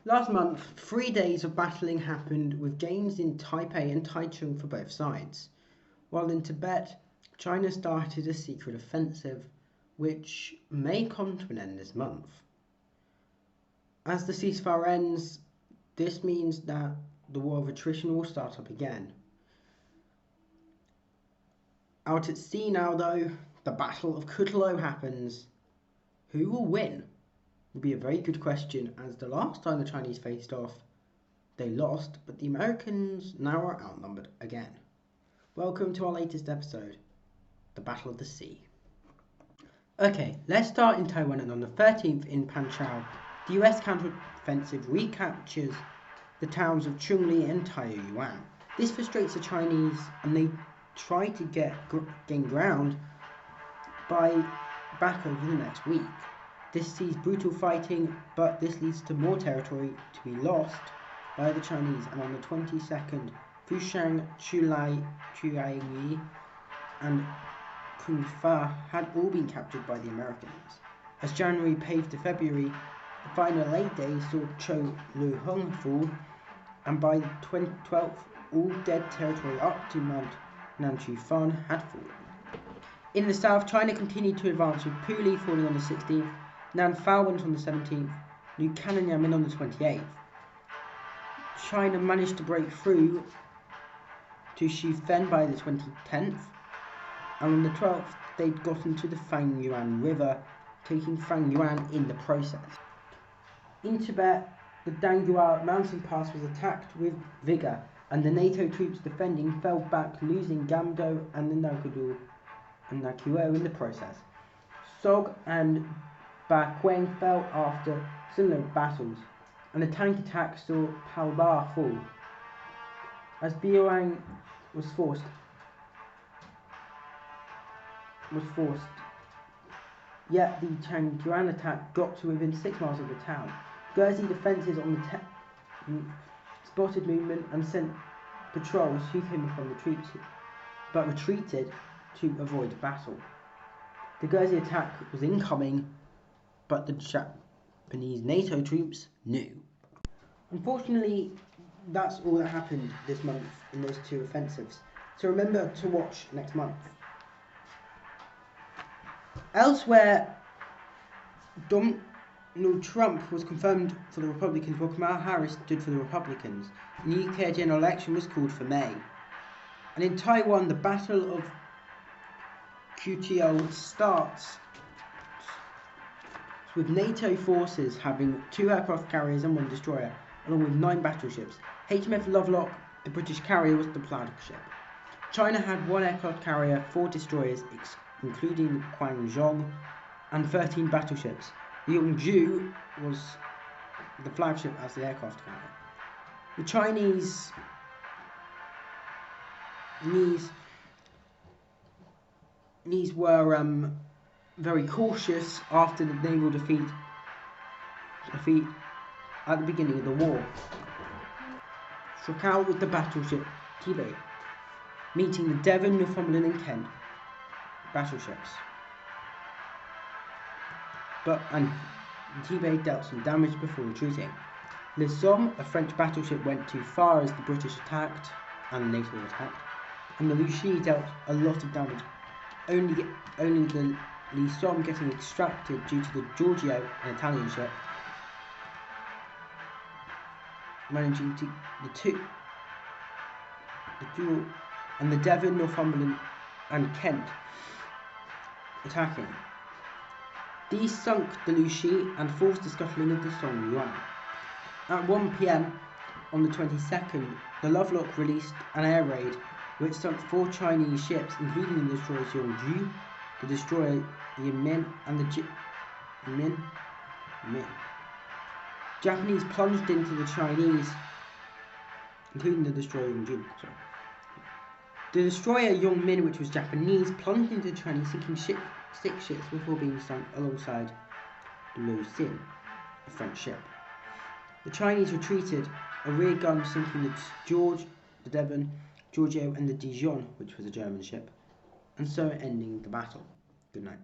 Last month, 3 days of battling happened with gains in Taipei and Taichung for both sides, while in Tibet, China started a secret offensive, which may come to an end this month. As the ceasefire ends, this means that the war of attrition will start up again. Out at sea now, though, the Battle of Kutlo happens. Who will win? Will be a very good question, as the last time the Chinese faced off, they lost, but the Americans now are outnumbered again. Welcome to our latest episode, the Battle of the Sea. Okay, let's start in Taiwan, and on the 13th in Panchao, the US counteroffensive recaptures the towns of Chungli and Taoyuan. This frustrates the Chinese, and they try to gain ground back over the next week. This sees brutal fighting, but this leads to more territory to be lost by the Chinese, and on the 22nd, Fushan, Chuayi, and Kungfa had all been captured by the Americans. As January paved to February, the final 8 days saw Cho Lu Hung fall, and by the 12th, all dead territory up to Mount Nanchufan had fallen. In the south, China continued to advance, with Puli falling on the 16th, Nanfao went on the 17th, New Kananyamin on the 28th. China managed to break through to Shifen by the 10th, and on the 12th they'd gotten to the Fangyuan River, taking Fangyuan in the process. In Tibet, the Dangyua mountain pass was attacked with vigour, and the NATO troops defending fell back, losing Gamdo and the Nagudu and Nakuo in the process. Sog and Bakweng fell after similar battles, and a tank attack saw Palba fall. As Biawang was forced, yet the Changguan attack got to within 6 miles of the town. Gurzi defences on the spotted movement and sent patrols who came upon the troops, but retreated to avoid battle. The Gurzi attack was incoming, but the Japanese NATO troops knew. Unfortunately, that's all that happened this month in those two offensives, so remember to watch next month. Elsewhere, Donald Trump was confirmed for the Republicans, while Kamala Harris stood for the Republicans. The UK general election was called for May. And in Taiwan, the Battle of Kutyo starts with NATO forces having 2 aircraft carriers and 1 destroyer, along with 9 battleships. HMS Lovelock, the British carrier, was the flagship. China had 1 aircraft carrier, 4 destroyers, including Quanzhong, and 13 battleships. The Yongju was the flagship as the aircraft carrier. The Chinese were very cautious after the naval defeat at the beginning of the war. Struck out with the battleship Tibet, meeting the Devon, Northumberland and Kent battleships. And Tibet dealt some damage before retreating. Le Somme, a French battleship, went too far as the British attacked and the NATO attacked, and the Lucy dealt a lot of damage, only the Le Somme getting extracted due to the Giorgio, an Italian ship, managing to the dual, and the Devon, Northumberland and Kent attacking. These sunk the Lucy and forced the scuttling of the Song Yuan. At 1 p.m. on the 22nd, the Lovelock released an air raid which sunk 4 Chinese ships, including the destroyer Yongju, the destroyer Yimin, and the Min. Japanese plunged into the Chinese, including the destroyer Yongju. The destroyer Yongmin, which was Japanese, plunged into the Chinese, sinking 6 ships before being sunk alongside the Lo Xin, a French ship. The Chinese retreated, a rear gun sinking the George, the Devon, Giorgio and the Dijon, which was a German ship, and so ending the battle. Good night.